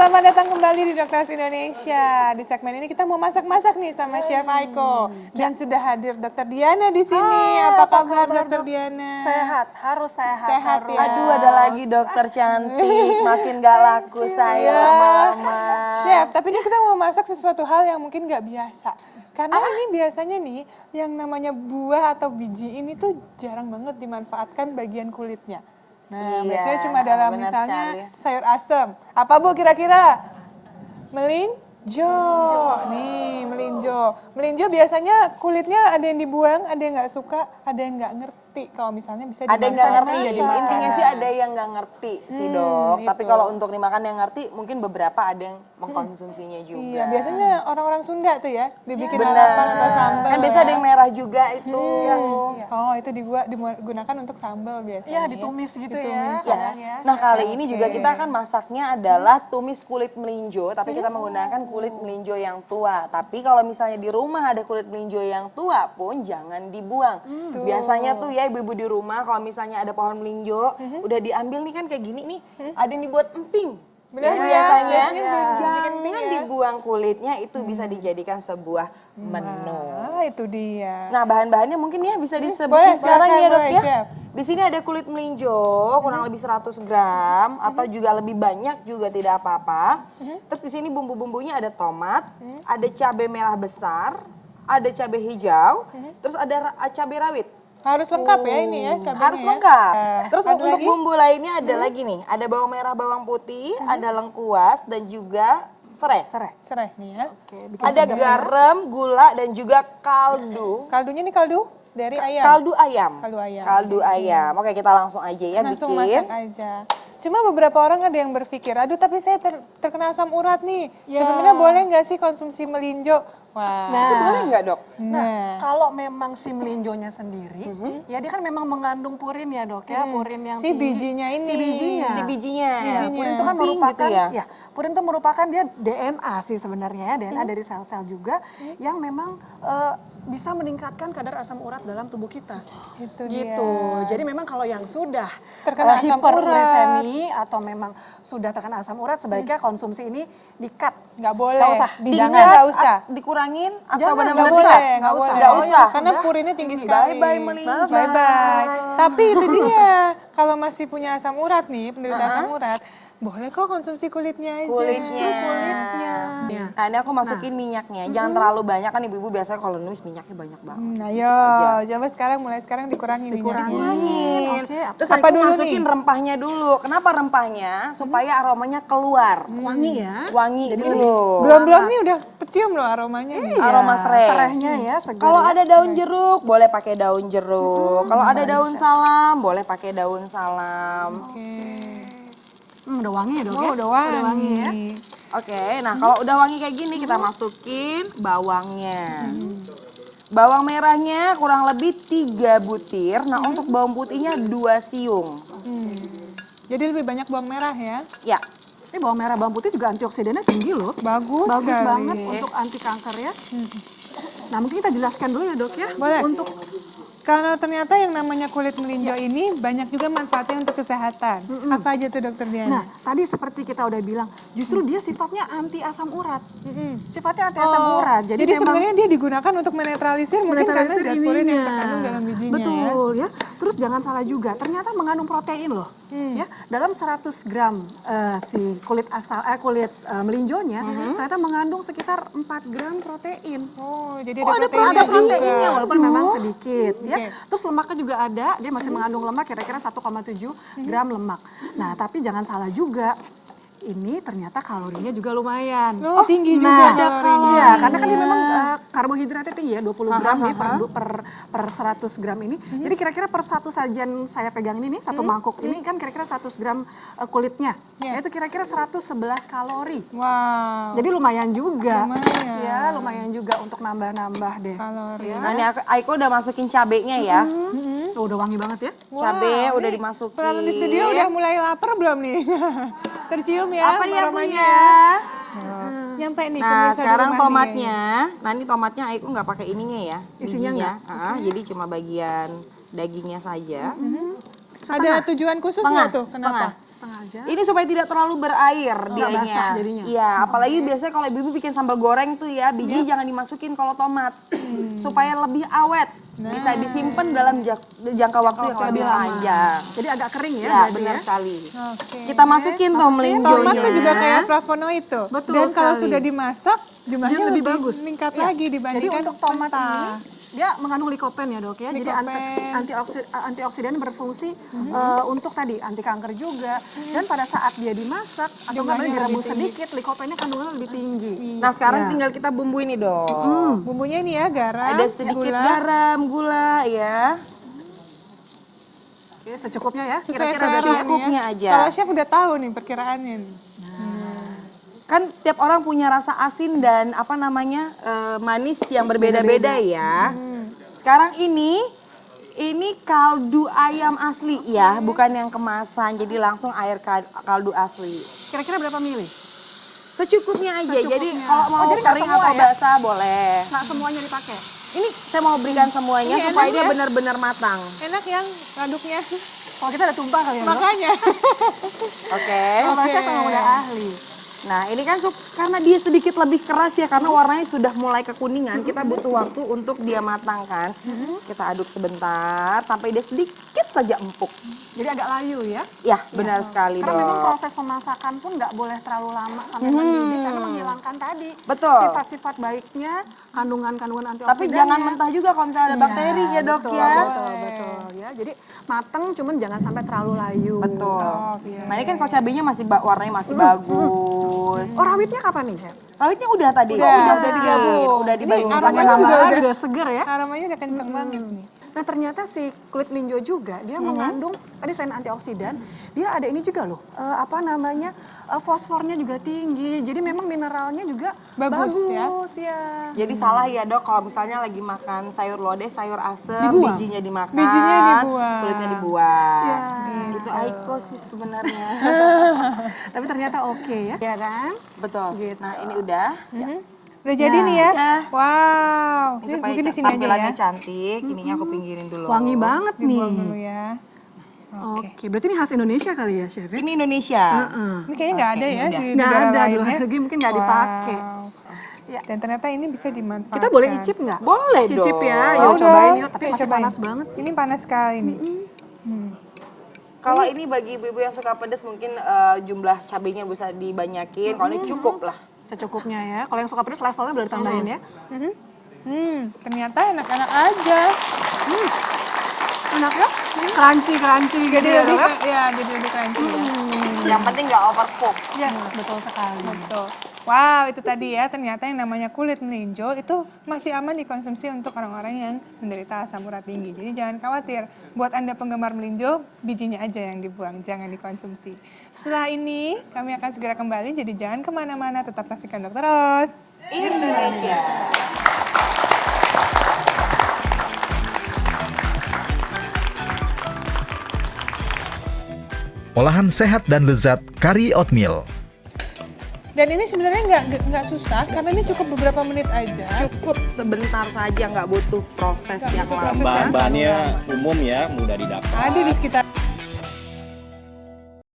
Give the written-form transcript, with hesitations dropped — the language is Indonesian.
Selamat datang kembali di Dokter Indonesia. Di segmen ini kita mau masak-masak nih sama Chef Aiko. Dan sudah hadir Dokter Diana di sini. Apa kabar Dokter Diana? Sehat, harus sehat. Sehat ya. Aduh, ada lagi dokter cantik, makin gak laku saya lama-lama. Chef, tapi ini kita mau masak sesuatu hal yang mungkin gak biasa. Karena ini biasanya nih, yang namanya buah atau biji ini tuh jarang banget dimanfaatkan bagian kulitnya. Nah, Iya, biasanya cuma dalam benar misalnya sekali. sayur asem. Apa Bu kira-kira? Melinjo. Nih, melinjo. Melinjo biasanya kulitnya ada yang dibuang, ada yang nggak suka, ada yang nggak ngerti. Kalau misalnya bisa Ada yang nggak dimasak ngerti, jadi intinya makanan. sih ada yang nggak ngerti sih dok. Tapi gitu. kalau untuk dimakan yang ngerti, mungkin beberapa ada yang mengkonsumsinya juga. Iya, biasanya orang-orang Sunda tuh ya, dibikin Bener. lalapan atau sambal. Kan biasa ada yang merah juga itu. Oh, itu digunakan untuk sambal biasanya. Iya, ditumis gitu ya. Ditumis. kadang ya. Nah kali ini juga kita akan masaknya adalah tumis kulit melinjo, tapi kita menggunakan kulit melinjo yang tua. Tapi kalau misalnya di rumah ada kulit melinjo yang tua pun jangan dibuang. Biasanya tuh ya ibu-ibu di rumah kalau misalnya ada pohon melinjo, udah diambil nih kan kayak gini nih, ada yang dibuat emping. Benar ya, Biasanya biasanya bikin jangan emping ya. dibuang kulitnya, itu bisa dijadikan sebuah menu. Nah, itu dia. Nah bahan-bahannya mungkin ya bisa boleh, disebutin sekarang silakan, ya dok boleh, ya. Chef. Di sini ada kulit melinjo kurang lebih 100 gram atau juga lebih banyak juga tidak apa-apa. Terus di sini bumbu-bumbunya ada tomat, ada cabai merah besar, ada cabai hijau, terus ada cabai rawit. Harus lengkap ya ini ya cabenya. Harus ya. lengkap. Terus ada untuk lagi? bumbu lainnya ada lagi nih, ada bawang merah, bawang putih, ada lengkuas dan juga serai. Serai nih ya. Oke, bikin Ada garam, gula dan juga kaldu. Kaldunya nih kaldu dari ayam. Kaldu ayam. Kaldu ayam. Kaldu ayam. Oke, kita langsung aja ya Langsung bikin. masak aja. Cuma beberapa orang ada yang berpikir, aduh tapi saya terkena asam urat nih. Ya. Sebenarnya boleh nggak sih konsumsi melinjo? Wah. Itu boleh nggak dok? Nah, kalau memang si melinjonya sendiri, ya dia kan memang mengandung purin ya dok ya, purin yang Si tinggi. bijinya ini. Si bijinya. Si bijinya. Ya, purin itu kan Penting merupakan, gitu ya? ya, purin itu merupakan dia DNA sih sebenarnya ya, DNA dari sel-sel juga yang memang bisa meningkatkan kadar asam urat dalam tubuh kita. Itu Gitu. dia. Jadi memang kalau yang sudah Terkena asam hiperglisemi atau memang sudah terkena asam urat, sebaiknya konsumsi ini di-cut. Nggak boleh. Nggak usah. Jangan, Tingkat, nggak usah. dikurangin atau Jangan, benar-benar Nggak boleh, dikat? nggak boleh. Nggak usah. Karena Sudah. purinnya tinggi sekali. Bye-bye melinjo. Bye-bye. Tapi itu dia, kalau masih punya asam urat nih, penderita asam urat, boleh kok konsumsi kulitnya aja. Kulitnya. Nah ini aku masukin minyaknya. Jangan terlalu banyak kan ibu-ibu biasanya kalau numis minyaknya banyak banget. Nah, ayo, coba mulai sekarang dikurangi minyaknya. Kurangin. Oke, Terus Apa aku dulu masukin nih? rempahnya dulu. Kenapa rempahnya? Supaya aromanya keluar. wangi ya. Wangi dulu. Belum-belum nih udah kecium loh aromanya nih. Aroma serai. Serehnya ya, segar. Kalau ya. ada daun jeruk, boleh pakai daun jeruk. Kalau ada daun salam, boleh pakai daun salam. Udah wangi ya dok Oh, ya? udah wangi. ya. Oke, nah kalau udah wangi kayak gini kita masukin bawangnya. Bawang merahnya kurang lebih 3 butir. Nah untuk bawang putihnya 2 siung. Jadi lebih banyak bawang merah ya. Ya, Ini bawang merah bawang putih juga antioksidannya tinggi loh. Bagus Bagus sekali. banget untuk anti kanker ya. Nah mungkin kita jelaskan dulu ya dok ya. Boleh. Untuk Karena ternyata yang namanya kulit melinjo ini banyak juga manfaatnya untuk kesehatan. Apa aja tuh dokter Diana? Nah, tadi seperti kita udah bilang, justru dia sifatnya anti asam urat. Sifatnya anti asam urat. Jadi sebenarnya dia digunakan untuk menetralisir mungkin karena menetralisir zat purin yang ininya. terkandung dalam bijinya. Betul ya. Terus jangan salah juga, ternyata mengandung protein loh. Ya, dalam 100 gram si kulit melinjonya ternyata mengandung sekitar 4 gram protein. Oh, jadi Oh, ada proteinnya proteinnya juga. walaupun memang sedikit ya. Oke. Terus lemaknya juga ada, dia masih mengandung lemak kira-kira 1,7 gram lemak. Nah, tapi jangan salah juga. Ini ternyata kalorinya juga lumayan. Oh, tinggi juga Nah, kalorinya. iya, karena kan dia memang karbohidratnya tinggi ya, 20 gram nih per 100 gram ini. Jadi kira-kira per satu sajian saya pegang ini nih, satu mangkuk ini kan kira-kira 100 gram kulitnya. Iya. Nah, itu kira-kira 111 kalori. Wow. Jadi lumayan juga. Lumayan. Ya, lumayan juga untuk nambah-nambah deh. Kalori. nah ini Aiko udah masukin cabenya ya. Tuh, udah wangi banget ya. Cabe Wow, udah ini dimasukin. Pelanggan di studio udah mulai lapar belum nih? Tercium ya Apa nih aromanya ya? Nyampe nih Nah pemirsa di sekarang rumah nih tomatnya, nah ini tomatnya Aiko nggak pakai ininya ya, Isinya bijinya. Jadi cuma bagian dagingnya saja. kayaknya. Ada tujuan khusus nggak tuh? Kenapa? setengah jam. Ini supaya tidak terlalu berair Nggak basah dianya. jadinya. Iya, apalagi biasanya kalau ibu bikin sambal goreng tuh ya, biji jangan dimasukin kalau tomat. Supaya lebih awet. Bisa disimpan dalam jangka waktu yang lebih panjang. Jadi agak kering ya, Ya, berarti benar ya. sekali. Oke. Kita masukin tuh melinjonya. Tomat tuh juga kayak flavonoid tuh. Betul Dan kalau sekali. sudah dimasak, jumlahnya Dia lebih bagus. meningkat Iya. lagi dibandingkan Jadi untuk tomat mentah. ini dia mengandung likopen ya dok ya. Jadi Likopen. antioksidan berfungsi untuk tadi anti kanker juga. Dan pada saat dia dimasak atau Jumlahnya nggak direbus lebih tinggi. sedikit, likopennya kandungannya lebih tinggi. Nah, sekarang Ya. tinggal kita bumbu ini dong. Bumbunya ini ya, garam, Ada sedikit gula. garam, gula ya. Oke, secukupnya ya. Sesuai Kira-kira selera dari nih cukupnya ya. aja. Kalau chef udah tahu nih perkiraannya nih. Kan setiap orang punya rasa asin dan manis yang berbeda-beda ya. Sekarang ini kaldu ayam asli ya, bukan yang kemasan. Jadi langsung air kaldu asli. kira-kira berapa mili? Secukupnya aja. Jadi Secukupnya. kalau mau Oh, jadi nggak kering semua atau ya? basah boleh. Nggak semuanya dipakai. Ini saya mau berikan semuanya Ini supaya enak dia ya? benar-benar matang. Enak yang aduknya. Kalau kita ada tumpah kali ya dok. Makanya. Oke. Kalau Oke. chef memang udah ahli. Nah ini kan karena dia sedikit lebih keras ya, karena warnanya sudah mulai kekuningan, kita butuh waktu untuk dia matang kan. Kita aduk sebentar sampai dia sedikit saja empuk. Jadi agak layu ya. Ya benar sekali Karena memang dok. proses pemasakan pun nggak boleh terlalu lama sampai mendidih karena menghilangkan tadi Betul. sifat-sifat baiknya, kandungan-kandungan antioksidan. Tapi jangan mentah juga kalau misalnya ada bakteri ya dok betul, ya. Betul ya. Jadi mateng cuman jangan sampai terlalu layu. Betul. Oke. Nah ini kan kalau cabenya masih warnanya masih bagus. Oh rawitnya kapan nih chef? Rawitnya udah tadi. Udah sedikit. digabung. Udah Ini dibagi aromanya pakai juga lamar. udah seger ya. Aromanya udah kenceng banget nih. Nah ternyata si kulit melinjo juga dia mengandung tadi selain antioksidan dia ada ini juga loh fosfornya juga tinggi jadi memang mineralnya juga Bagus, ya. ya. Jadi salah ya dok kalau misalnya lagi makan sayur lodeh, sayur asem, Dibuang. bijinya dimakan, Bijinya dibuang. kulitnya dibuang. Ya. Itu aiko sih sebenarnya. Tapi ternyata oke ya. Ya kan? Betul. Gitu. Nah ini udah. Ya. Udah jadi nih ya. Ya. Wow. Ini Ini supaya mungkin di sini aja tampilannya ya. cantik. Ininya aku pinggirin dulu. Wangi banget Dibuang nih. dulu ya. Oke, berarti ini khas Indonesia kali ya chef ya? Ini Indonesia. Ini kayaknya nggak ada ya udah. di Nggak negara ada, di lain luar ya. negeri mungkin nggak dipakai. Wow. Ya. Dan ternyata ini bisa dimanfaatkan. Kita boleh icip nggak? Boleh Cicip dong. ya, Mau yuk cobain dong. yuk. Tapi Yuk, masih cobain. panas banget. Ini panas sekali nih. Kalau ini bagi ibu-ibu yang suka pedas mungkin jumlah cabenya bisa dibanyakin. Kalau ini cukup lah. Secukupnya ya. Kalau yang suka pedas levelnya boleh ditambahin ya. Ternyata enak-enak aja. Enak ya? Crunchy gitu ya. Dok, ya? Jadi lebih crunchy ya. Yang penting nggak overcook. Yes, betul sekali. Betul. Wow, itu tadi ya, ternyata yang namanya kulit melinjo itu masih aman dikonsumsi untuk orang-orang yang menderita asam urat tinggi. Jadi jangan khawatir, buat Anda penggemar melinjo, bijinya aja yang dibuang, jangan dikonsumsi. Setelah ini, kami akan segera kembali, jadi jangan kemana-mana, tetap saksikan Dokter Ros. Indonesia. Olahan sehat dan lezat kari oatmeal. Dan ini sebenarnya nggak susah, karena ini cukup beberapa menit aja. Cukup sebentar saja, nggak butuh proses yang lama. Bahan-bahannya umum ya, mudah didapat. Ada di sekitar